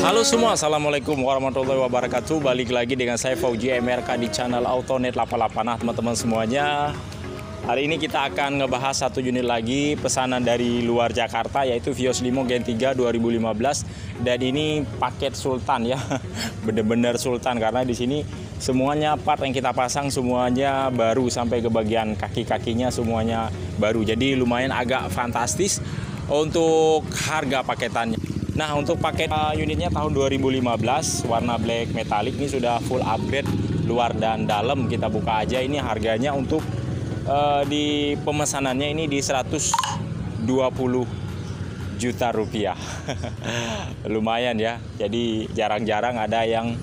Halo semua, assalamualaikum warahmatullahi wabarakatuh. Balik lagi dengan saya Fauji MRK di channel Autonet 88. Nah teman-teman semuanya, hari ini kita akan ngebahas satu unit lagi pesanan dari luar Jakarta, yaitu Vios Limo Gen 3 2015. Dan ini paket Sultan ya, bener-bener Sultan karena di sini semuanya part yang kita pasang semuanya baru, sampai ke bagian kaki-kakinya semuanya baru. Jadi lumayan agak fantastis untuk harga paketannya. Nah untuk paket unitnya tahun 2015 warna black metallic, ini sudah full upgrade luar dan dalam. Kita buka aja, ini harganya untuk di pemesanannya ini di 120 juta rupiah. Lumayan ya, jadi jarang-jarang ada yang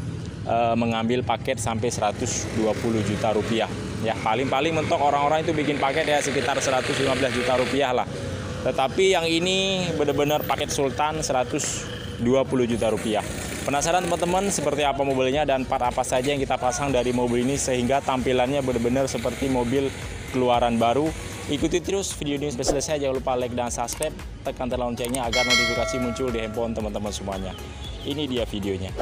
mengambil paket sampai 120 juta rupiah ya. Paling-paling mentok orang-orang itu bikin paket ya sekitar 115 juta rupiah lah. Tetapi yang ini benar-benar paket Sultan 120 juta rupiah. Penasaran teman-teman seperti apa mobilnya dan part apa saja yang kita pasang dari mobil ini sehingga tampilannya benar-benar seperti mobil keluaran baru? Ikuti terus video ini sampai selesai. Jangan lupa like dan subscribe, tekan tombol loncengnya agar notifikasi muncul di handphone teman-teman semuanya. Ini dia videonya.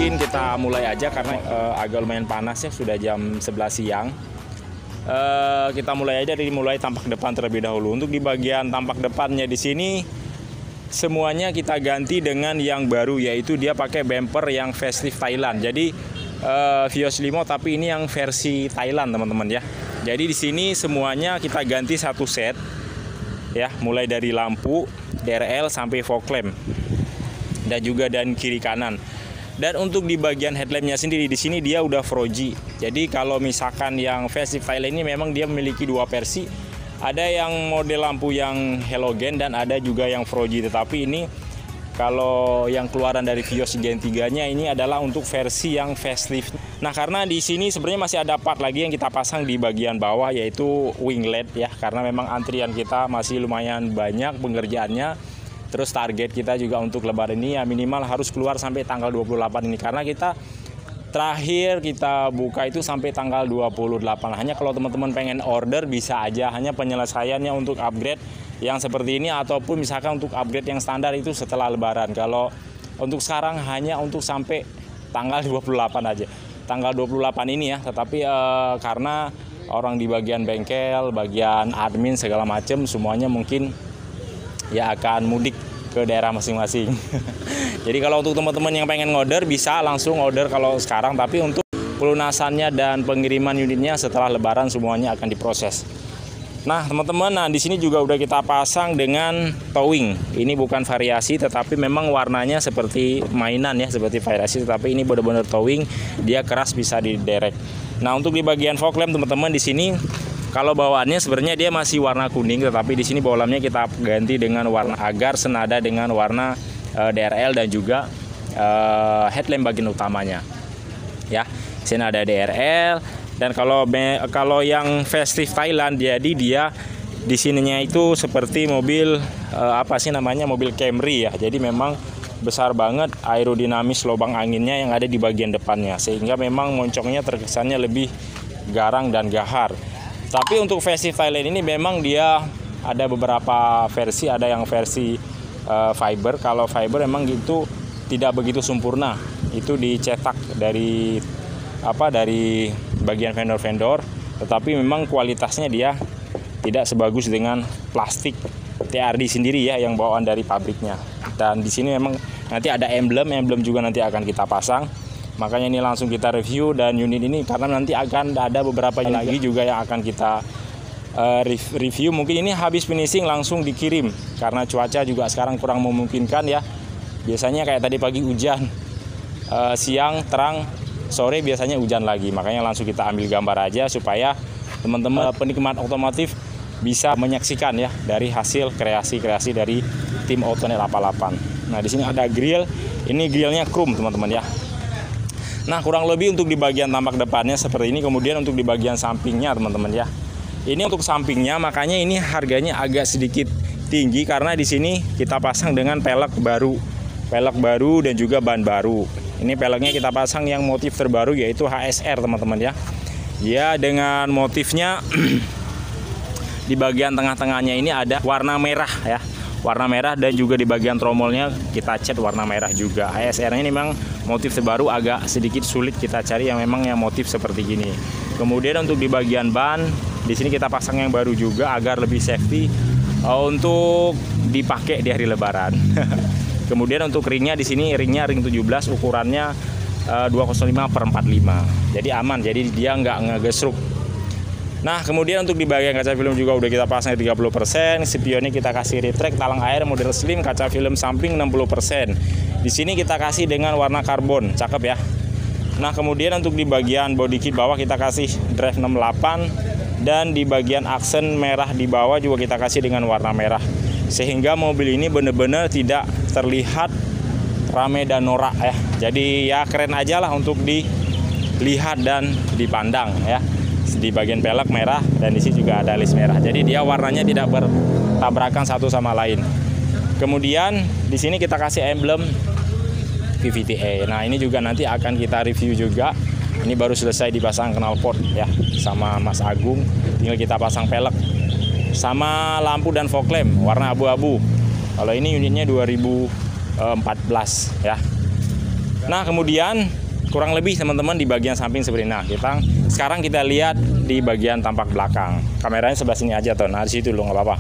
Kita mulai aja karena agak lumayan panas ya, sudah jam 11 siang. Kita mulai aja dari tampak depan terlebih dahulu. Untuk di bagian tampak depannya di sini semuanya kita ganti dengan yang baru, yaitu dia pakai bumper yang facelift Thailand. Jadi Vios Limo tapi ini yang versi Thailand teman-teman ya. Jadi di sini semuanya kita ganti satu set ya, mulai dari lampu DRL sampai fog lamp dan juga dan kiri kanan. Dan untuk di bagian headlampnya sendiri di sini dia udah Fuji. Jadi kalau misalkan yang facelift Thailand ini memang dia memiliki dua versi. Ada yang model lampu yang halogen dan ada juga yang Fuji. Tetapi ini kalau yang keluaran dari Vios Gen 3-nya ini adalah untuk versi yang facelift. Nah karena di sini sebenarnya masih ada part lagi yang kita pasang di bagian bawah, yaitu winglet ya. Karena memang antrian kita masih lumayan banyak pengerjaannya. Terus target kita juga untuk lebaran ini ya minimal harus keluar sampai tanggal 28 ini. Karena kita terakhir kita buka itu sampai tanggal 28. Hanya kalau teman-teman pengen order bisa aja. Hanya penyelesaiannya untuk upgrade yang seperti ini ataupun misalkan untuk upgrade yang standar itu setelah lebaran. Kalau untuk sekarang hanya untuk sampai tanggal 28 aja. Tanggal 28 ini ya. Tetapi karena orang di bagian bengkel, bagian admin segala macam semuanya mungkin ya akan mudik ke daerah masing-masing. Jadi kalau untuk teman-teman yang pengen order bisa langsung order kalau sekarang, tapi untuk pelunasannya dan pengiriman unitnya setelah lebaran semuanya akan diproses. Nah teman-teman, nah di sini juga udah kita pasang dengan towing. Ini bukan variasi tetapi memang warnanya seperti mainan ya, seperti variasi, tetapi ini benar-benar towing, dia keras bisa diderek. Nah untuk di bagian fog lamp teman-teman di sini kalau bawaannya sebenarnya dia masih warna kuning, tetapi di sini fog lampnya kita ganti dengan warna agar senada dengan warna DRL dan juga headlamp bagian utamanya. Ya, sini ada DRL dan kalau yang facelift Thailand jadi dia di sininya itu seperti mobil apa sih namanya, mobil Camry ya. Jadi memang besar banget aerodinamis lubang anginnya yang ada di bagian depannya, sehingga memang moncongnya terkesannya lebih garang dan gahar. Tapi untuk versi Thailand ini memang dia ada beberapa versi, ada yang versi fiber. Kalau fiber memang itu tidak begitu sempurna. Itu dicetak dari bagian vendor-vendor, tetapi memang kualitasnya dia tidak sebagus dengan plastik TRD sendiri ya yang bawaan dari pabriknya. Dan di sini memang nanti ada emblem juga nanti akan kita pasang. Makanya ini langsung kita review dan unit ini karena nanti akan ada beberapa lagi juga yang akan kita review. Mungkin ini habis finishing langsung dikirim karena cuaca juga sekarang kurang memungkinkan ya. Biasanya kayak tadi pagi hujan, siang terang, sore biasanya hujan lagi. Makanya langsung kita ambil gambar aja supaya teman-teman penikmat otomotif bisa menyaksikan ya dari hasil kreasi-kreasi dari tim Autonet 88. Nah, di sini ada grill. Ini grillnya chrome teman-teman ya. Nah, kurang lebih untuk di bagian tampak depannya seperti ini. Kemudian untuk di bagian sampingnya teman-teman ya. Ini untuk sampingnya, makanya ini harganya agak sedikit tinggi karena di sini kita pasang dengan pelek baru dan juga ban baru. Ini peleknya kita pasang yang motif terbaru yaitu HSR teman-teman ya. Ya, dengan motifnya di bagian tengah-tengahnya ini ada warna merah ya. Warna merah dan juga di bagian tromolnya kita cat warna merah juga. HSR ini memang motif terbaru, agak sedikit sulit kita cari yang memang yang motif seperti gini. Kemudian untuk di bagian ban, di sini kita pasang yang baru juga agar lebih safety untuk dipakai di hari Lebaran. Kemudian untuk ringnya di sini ring 17, ukurannya 205/45. Jadi aman, jadi dia nggak ngegesruk. Nah, kemudian untuk di bagian kaca film juga udah kita pasang 30%, spionnya kita kasih retract, talang air model slim, kaca film samping 60%. Di sini kita kasih dengan warna karbon, cakep ya. Nah, kemudian untuk di bagian body kit bawah kita kasih drive 68 dan di bagian aksen merah di bawah juga kita kasih dengan warna merah. Sehingga mobil ini benar-benar tidak terlihat rame dan norak ya. Jadi ya keren aja lah untuk dilihat dan dipandang ya. Di bagian pelek merah dan di sini juga ada list merah. Jadi dia warnanya tidak bertabrakan satu sama lain. Kemudian di sini kita kasih emblem VVTA. Nah, ini juga nanti akan kita review juga. Ini baru selesai dipasang knalpot ya sama Mas Agung. Tinggal kita pasang pelek. Sama lampu dan fog lamp warna abu-abu. Kalau ini unitnya 2014 ya. Nah, kemudian kurang lebih teman-teman di bagian samping seperti ini. Nah, sekarang kita lihat di bagian tampak belakang. Kameranya sebelah sini aja tuh. Nah, di situ lo nggak apa-apa.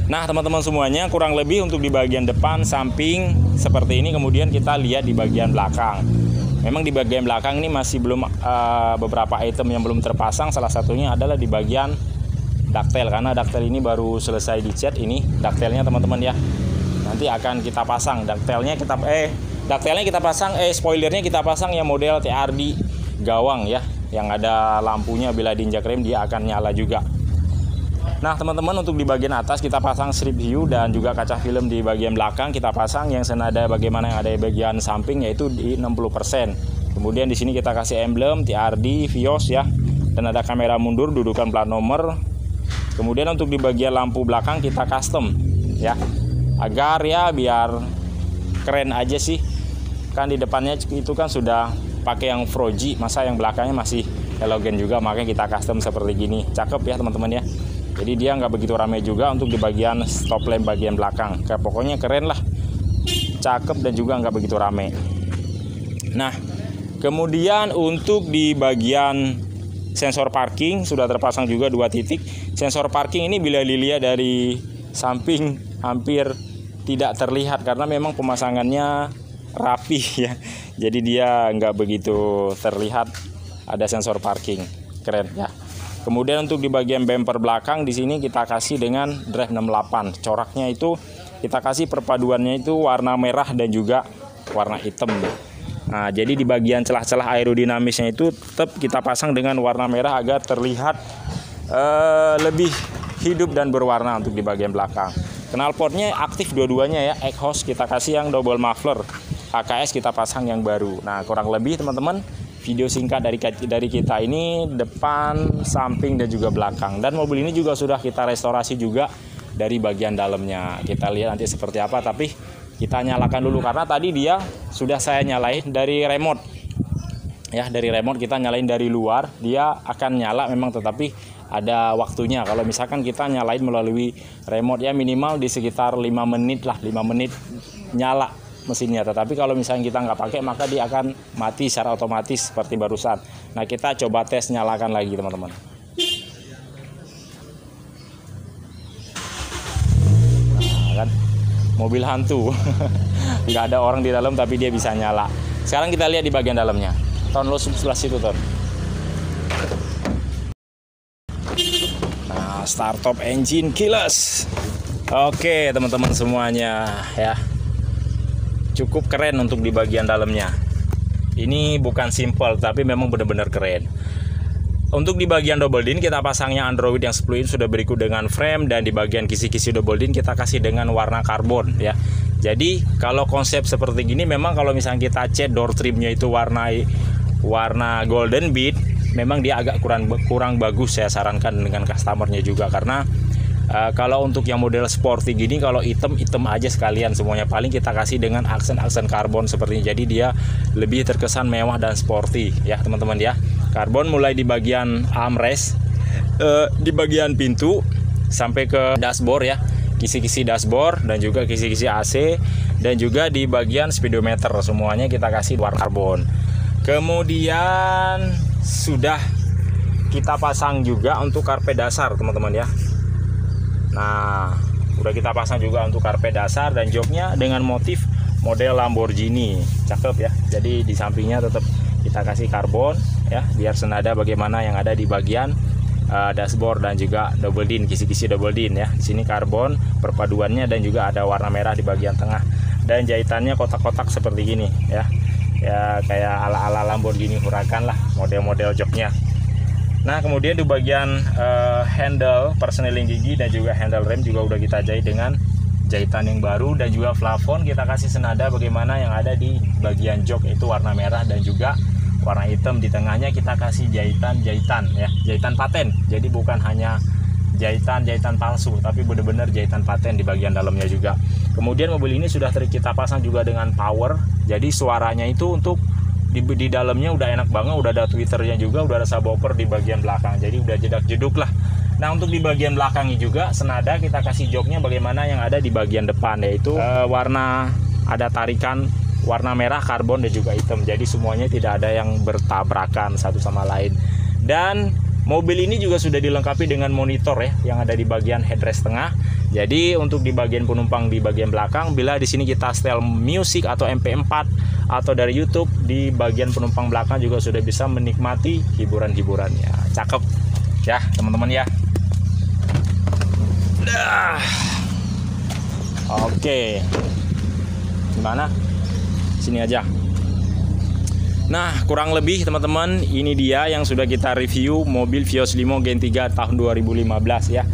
Nah, teman-teman semuanya kurang lebih untuk di bagian depan samping seperti ini. Kemudian kita lihat di bagian belakang. Memang di bagian belakang ini masih belum beberapa item yang belum terpasang. Salah satunya adalah di bagian daktel, karena daktel ini baru selesai dicat. Ini daktelnya teman-teman ya. Nanti akan kita pasang daktelnya kita pasang spoilernya kita pasang yang model TRD gawang ya, yang ada lampunya bila diinjak rem dia akan nyala juga. Nah, teman-teman untuk di bagian atas kita pasang strip view dan juga kaca film di bagian belakang kita pasang yang senada bagaimana yang ada di bagian samping yaitu di 60%. Kemudian di sini kita kasih emblem TRD Vios ya, dan ada kamera mundur, dudukan plat nomor. Kemudian untuk di bagian lampu belakang kita custom ya, agar ya biar keren aja sih. Kan di depannya itu kan sudah pakai yang Froji, masa yang belakangnya masih halogen juga, makanya kita custom seperti gini. Cakep ya teman-teman ya. Jadi dia nggak begitu ramai juga untuk di bagian stop lamp bagian belakang. Kayak pokoknya keren lah, cakep dan juga nggak begitu ramai. Nah, kemudian untuk di bagian sensor parking sudah terpasang juga 2 titik. Sensor parking ini bila dilihat dari samping hampir tidak terlihat karena memang pemasangannya rapi ya. Jadi dia nggak begitu terlihat ada sensor parking. Keren ya. Kemudian untuk di bagian bumper belakang di sini kita kasih dengan drive 68. Coraknya itu kita kasih perpaduannya itu warna merah dan juga warna hitam. Nah, jadi di bagian celah-celah aerodinamisnya itu tetap kita pasang dengan warna merah agar terlihat lebih hidup dan berwarna untuk di bagian belakang. Knalpotnya aktif dua-duanya ya. Exhaust kita kasih yang double muffler. HKS kita pasang yang baru. Nah, kurang lebih teman-teman video singkat dari kita ini depan, samping dan juga belakang. Dan mobil ini juga sudah kita restorasi juga dari bagian dalamnya. Kita lihat nanti seperti apa, tapi kita nyalakan dulu karena tadi dia sudah saya nyalain dari remote. Ya, dari remote kita nyalain dari luar, dia akan nyala memang, tetapi ada waktunya. Kalau misalkan kita nyalain melalui remote ya minimal di sekitar 5 menit lah, 5 menit nyala mesinnya. Tetapi kalau misalnya kita nggak pakai maka dia akan mati secara otomatis seperti barusan. Nah, kita coba tes nyalakan lagi teman-teman. Nah, kan mobil hantu nggak ada orang di dalam tapi dia bisa nyala. Sekarang kita lihat di bagian dalamnya. Ton lo sebelah situ ton. Nah, start top engine keyless. Oke teman-teman semuanya ya. cukup keren untuk di bagian dalamnya. Ini bukan simple, tapi memang benar-benar keren. Untuk di bagian double din kita pasangnya Android yang 10 inch sudah berikut dengan frame, dan di bagian kisi-kisi double din kita kasih dengan warna karbon ya. Jadi kalau konsep seperti gini, memang kalau misalnya kita cat door trimnya itu warna golden bead, memang dia agak kurang bagus. Saya sarankan dengan customernya juga, karena kalau untuk yang model sporty gini, kalau hitam aja sekalian semuanya. Paling kita kasih dengan aksen karbon seperti ini, jadi dia lebih terkesan mewah dan sporty ya teman-teman ya. Karbon mulai di bagian armrest, di bagian pintu sampai ke dashboard ya, kisi-kisi dashboard dan juga kisi-kisi AC, dan juga di bagian speedometer semuanya kita kasih warna karbon. Kemudian sudah kita pasang juga untuk karpet dasar teman-teman ya. Nah, udah kita pasang juga untuk karpet dasar, dan joknya dengan motif model Lamborghini, cakep ya. Jadi di sampingnya tetap kita kasih karbon ya, biar senada bagaimana yang ada di bagian dashboard dan juga double din, kisi-kisi double din ya. Di sini karbon perpaduannya, dan juga ada warna merah di bagian tengah, dan jahitannya kotak-kotak seperti gini ya. Ya kayak ala-ala Lamborghini Huracan lah model-model joknya. Nah, kemudian di bagian handle persneling gigi dan juga handle rem juga udah kita jahit dengan jahitan yang baru, dan juga plafon kita kasih senada bagaimana yang ada di bagian jok, itu warna merah dan juga warna hitam. Di tengahnya kita kasih jahitan ya, jahitan paten. Jadi bukan hanya jahitan palsu, tapi benar-benar jahitan paten di bagian dalamnya juga. Kemudian mobil ini sudah kita pasang juga dengan power, jadi suaranya itu untuk di dalamnya udah enak banget, udah ada tweeternya juga, udah ada subwoofer di bagian belakang, jadi udah jedak-jeduk lah. Nah, untuk di bagian belakangnya juga senada kita kasih joknya bagaimana yang ada di bagian depan, yaitu warna, ada tarikan warna merah, karbon dan juga hitam, jadi semuanya tidak ada yang bertabrakan satu sama lain. Dan mobil ini juga sudah dilengkapi dengan monitor ya, yang ada di bagian headrest tengah. Jadi untuk di bagian penumpang di bagian belakang, bila di sini kita setel music atau MP4 atau dari YouTube, di bagian penumpang belakang juga sudah bisa menikmati hiburan-hiburannya. Cakep ya teman-teman ya. Oke, gimana? Sini aja. Nah, kurang lebih teman-teman, ini dia yang sudah kita review mobil Vios Limo Gen 3 tahun 2015 ya.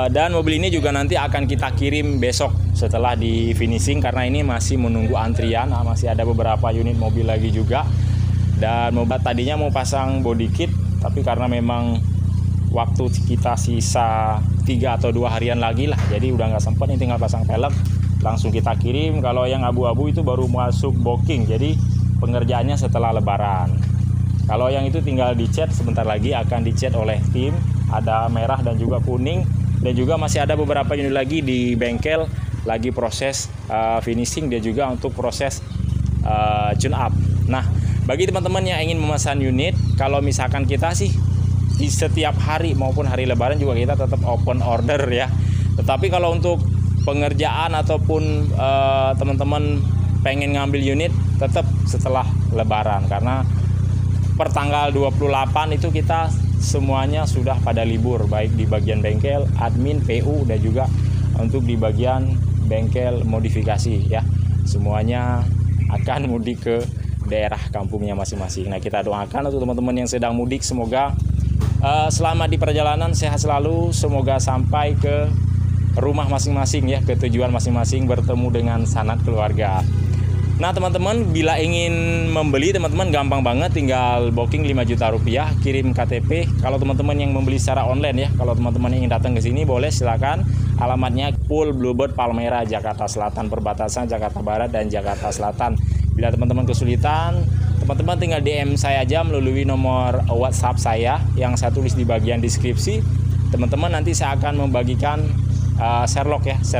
Dan mobil ini juga nanti akan kita kirim besok setelah di finishing, karena ini masih menunggu antrian. Masih ada beberapa unit mobil lagi juga. Dan mobil tadinya mau pasang body kit, tapi karena memang waktu kita sisa 3 atau 2 harian lagi lah, jadi udah nggak sempat, ini tinggal pasang pelek langsung kita kirim. Kalau yang abu-abu itu baru masuk booking, jadi pengerjaannya setelah lebaran. Kalau yang itu tinggal dicat, sebentar lagi akan dicat oleh tim, ada merah dan juga kuning, dan juga masih ada beberapa unit lagi di bengkel lagi proses finishing, dan juga untuk proses tune up. Nah, bagi teman-teman yang ingin memesan unit, kalau misalkan kita sih di setiap hari maupun hari lebaran juga kita tetap open order ya. Tetapi kalau untuk pengerjaan ataupun teman-teman pengen ngambil unit, tetap setelah lebaran, karena per tanggal 28 itu kita semuanya sudah pada libur, baik di bagian bengkel, admin, PU, dan juga untuk di bagian bengkel modifikasi ya. Semuanya akan mudik ke daerah kampungnya masing-masing. Nah, kita doakan untuk teman-teman yang sedang mudik, semoga selamat di perjalanan, sehat selalu, semoga sampai ke rumah masing-masing ya, ke tujuan masing-masing, bertemu dengan sanak keluarga. Nah teman-teman, bila ingin membeli, teman-teman gampang banget, tinggal booking 5 juta rupiah, kirim KTP. Kalau teman-teman yang membeli secara online ya, kalau teman-teman ingin datang ke sini boleh, silakan. Alamatnya Pool Bluebird Palmera, Jakarta Selatan, perbatasan Jakarta Barat dan Jakarta Selatan. Bila teman-teman kesulitan, teman-teman tinggal DM saya aja melalui nomor WhatsApp saya yang saya tulis di bagian deskripsi. Teman-teman, nanti saya akan membagikan share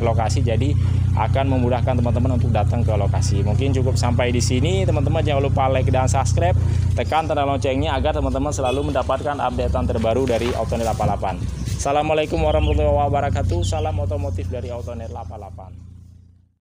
lokasi, jadi akan memudahkan teman-teman untuk datang ke lokasi. Mungkin cukup sampai di sini teman-teman, jangan lupa like dan subscribe, tekan tanda loncengnya agar teman-teman selalu mendapatkan updatean terbaru dari Autonet 88. Assalamualaikum warahmatullahi wabarakatuh, salam otomotif dari Autonet 88.